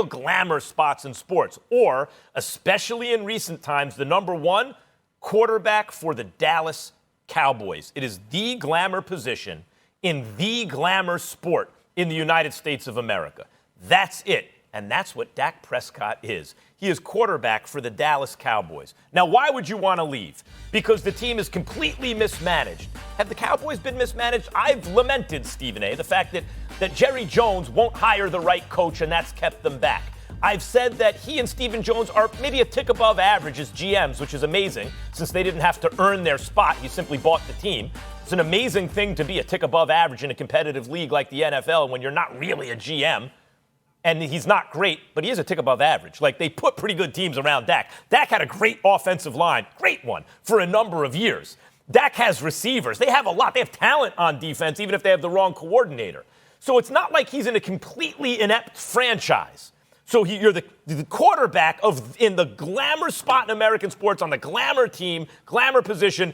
glamour spots in sports, or, especially in recent times, the number one quarterback for the Dallas Cowboys. It is the glamour position in the glamour sport in the United States of America. That's it. And that's what Dak Prescott is. He is quarterback for the Dallas Cowboys. Now, why would you want to leave? Because the team is completely mismanaged. Have the Cowboys been mismanaged? I've lamented, Stephen A., the fact that Jerry Jones won't hire the right coach, and that's kept them back. I've said that he and Stephen Jones are maybe a tick above average as GMs, which is amazing, since they didn't have to earn their spot. He simply bought the team. It's an amazing thing to be a tick above average in a competitive league like the NFL when you're not really a GM. And he's not great, but he is a tick above average. Like, they put pretty good teams around Dak. Dak had a great offensive line, great one, for a number of years. Dak has receivers. They have a lot. They have talent on defense, even if they have the wrong coordinator. So it's not like he's in a completely inept franchise. So you're the quarterback in the glamour spot in American sports, on the glamour team, glamour position,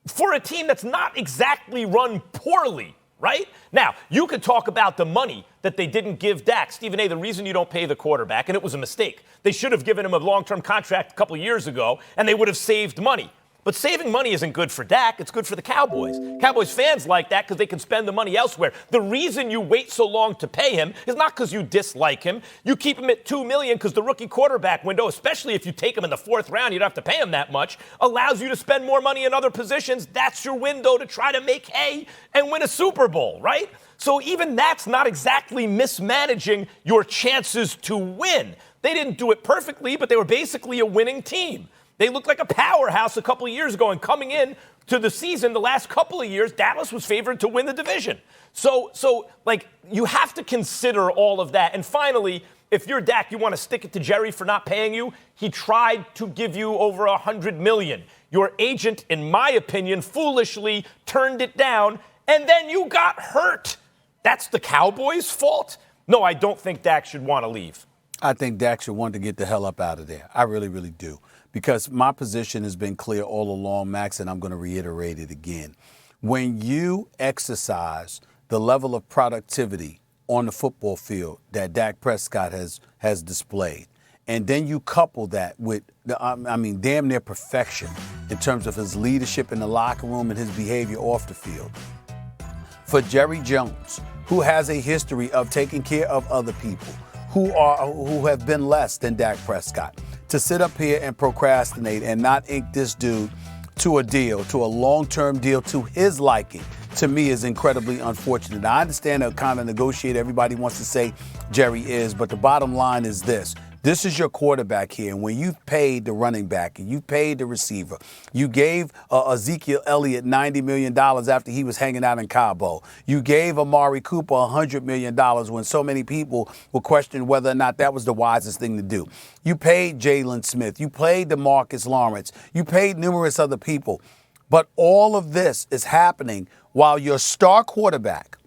for a team that's not exactly run poorly. Right? Now, you could talk about the money that they didn't give Dak. Stephen A., the reason you don't pay the quarterback, and it was a mistake, they should have given him a long-term contract a couple years ago, and they would have saved money. But saving money isn't good for Dak. It's good for the Cowboys. Cowboys fans like that because they can spend the money elsewhere. The reason you wait so long to pay him is not because you dislike him. You keep him at $2 million because the rookie quarterback window, especially if you take him in the fourth round, you don't have to pay him that much, allows you to spend more money in other positions. That's your window to try to make hay and win a Super Bowl, right? So even that's not exactly mismanaging your chances to win. They didn't do it perfectly, but they were basically a winning team. They looked like a powerhouse a couple of years ago, and coming in to the season, the last couple of years, Dallas was favored to win the division. So you have to consider all of that. And finally, if you're Dak, you want to stick it to Jerry for not paying you. He tried to give you over $100 million. Your agent, in my opinion, foolishly turned it down, and then you got hurt. That's the Cowboys' fault? No, I don't think Dak should want to leave. I think Dak should want to get the hell up out of there. I really, really do. Because my position has been clear all along, Max, and I'm going to reiterate it again. When you exercise the level of productivity on the football field that Dak Prescott has displayed, and then you couple that with, damn near perfection in terms of his leadership in the locker room and his behavior off the field, for Jerry Jones, who has a history of taking care of other people, who have been less than Dak Prescott, to sit up here and procrastinate and not ink this dude to a long-term deal to his liking, to me is incredibly unfortunate. I understand that kind of negotiate. Everybody wants to say Jerry is, but the bottom line is this. This is your quarterback here, and when you've paid the running back and you paid the receiver, you gave Ezekiel Elliott $90 million after he was hanging out in Cabo. You gave Amari Cooper $100 million when so many people were questioning whether or not that was the wisest thing to do. You paid Jalen Smith. You paid DeMarcus Lawrence. You paid numerous other people. But all of this is happening while your star quarterback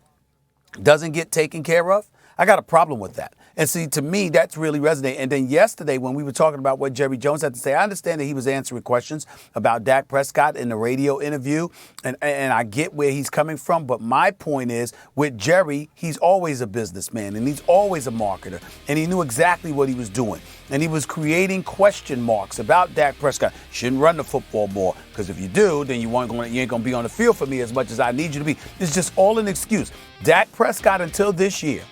doesn't get taken care of. I got a problem with that. And see, to me, that's really resonating. And then yesterday, when we were talking about what Jerry Jones had to say, I understand that he was answering questions about Dak Prescott in the radio interview, and I get where he's coming from. But my point is, with Jerry, he's always a businessman, and he's always a marketer, and he knew exactly what he was doing. And he was creating question marks about Dak Prescott. You shouldn't run the football more, because if you do, then you ain't going to be on the field for me as much as I need you to be. It's just all an excuse. Dak Prescott, until this year,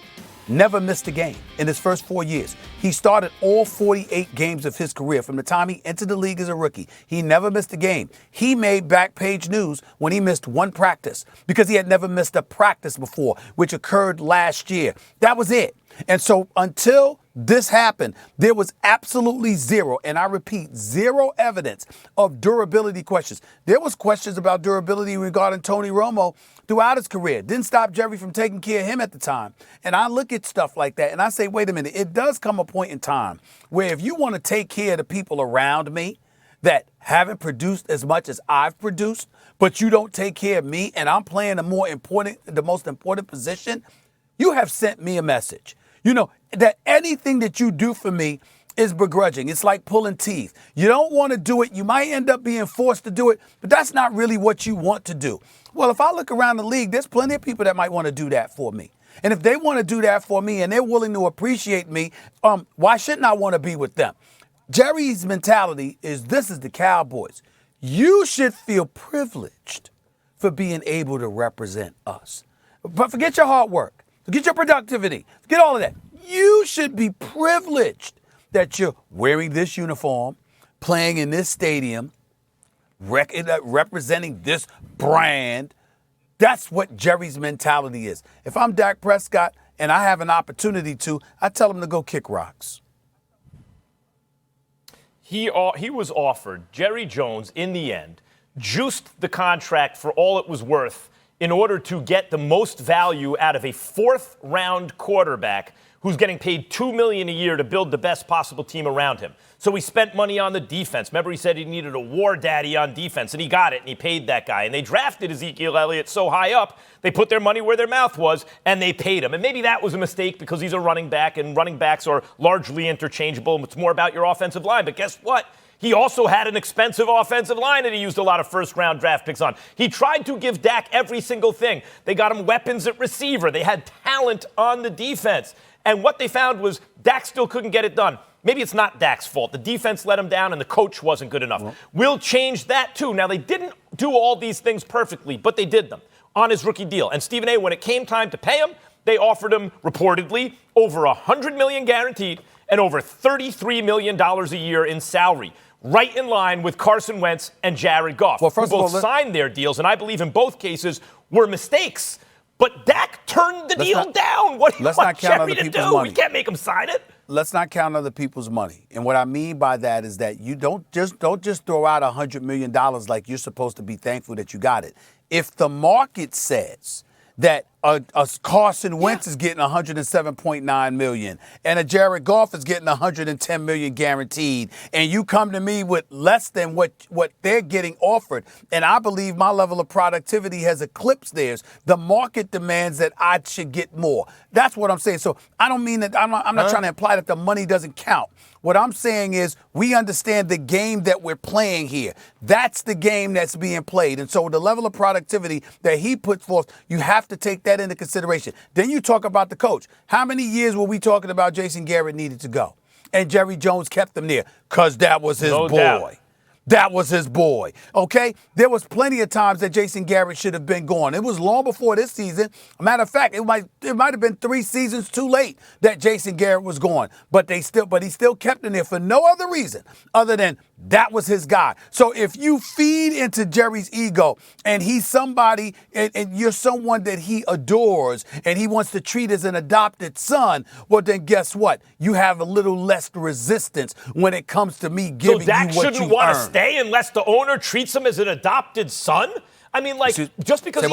never missed a game in his first 4 years. He started all 48 games of his career from the time he entered the league as a rookie. He never missed a game. He made back page news when he missed one practice because he had never missed a practice before, which occurred last year. That was it. And so until this happened, there was absolutely zero, and I repeat, zero evidence of durability questions. There was questions about durability regarding Tony Romo throughout his career. Didn't stop Jerry from taking care of him at the time. And I look at stuff like that and I say, wait a minute, it does come a point in time where if you want to take care of the people around me that haven't produced as much as I've produced, but you don't take care of me and I'm playing the most important position, you have sent me a message. You know, that anything that you do for me is begrudging. It's like pulling teeth. You don't want to do it. You might end up being forced to do it, but that's not really what you want to do. Well, if I look around the league, there's plenty of people that might want to do that for me. And if they want to do that for me and they're willing to appreciate me, why shouldn't I want to be with them? Jerry's mentality is this is the Cowboys. You should feel privileged for being able to represent us. But forget your hard work. Forget your productivity. Forget all of that. You should be privileged that you're wearing this uniform, playing in this stadium, representing this brand. That's what Jerry's mentality is. If I'm Dak Prescott and I have an opportunity to, I tell him to go kick rocks. He was offered, Jerry Jones, in the end, juiced the contract for all it was worth in order to get the most value out of a fourth-round quarterback who's getting paid $2 million a year to build the best possible team around him. So he spent money on the defense. Remember, he said he needed a war daddy on defense, and he got it, and he paid that guy. And they drafted Ezekiel Elliott so high up, they put their money where their mouth was, and they paid him. And maybe that was a mistake because he's a running back, and running backs are largely interchangeable. It's more about your offensive line. But guess what? He also had an expensive offensive line that he used a lot of first-round draft picks on. He tried to give Dak every single thing. They got him weapons at receiver. They had talent on the defense. And what they found was Dak still couldn't get it done. Maybe it's not Dak's fault. The defense let him down and the coach wasn't good enough. We'll change that too. Now, they didn't do all these things perfectly, but they did them on his rookie deal. And Stephen A., when it came time to pay him, they offered him, reportedly, over $100 million guaranteed and over $33 million a year in salary. Right in line with Carson Wentz and Jared Goff, who both signed their deals, and I believe in both cases were mistakes. But Dak turned the deal down. What do you want Jerry to do? We can't make him sign it. Let's not count other people's money. And what I mean by that is that you don't just throw out $100 million like you're supposed to be thankful that you got it. If the market says that a Carson Wentz is getting $107.9 million and a Jared Goff is getting $110 million guaranteed, and you come to me with less than what they're getting offered, and I believe my level of productivity has eclipsed theirs, the market demands that I should get more. That's what I'm saying. So I don't mean that I'm not trying to imply that the money doesn't count. What I'm saying is we understand the game that we're playing here. That's the game that's being played. And so the level of productivity that he puts forth, you have to take that into consideration. Then you talk about the coach. How many years were we talking about Jason Garrett needed to go? And Jerry Jones kept him there because that was his boy. Doubt. That was his boy, okay? There was plenty of times that Jason Garrett should have been gone. It was long before this season. Matter of fact, it might have been 3 seasons too late that Jason Garrett was gone. But he still kept him there for no other reason other than that was his guy. So if you feed into Jerry's ego and he's somebody and you're someone that he adores and he wants to treat as an adopted son, well, then guess what? You have a little less resistance when it comes to me giving you what you earn. So Dak shouldn't want to stay unless the owner treats him as an adopted son? I mean, like, just because he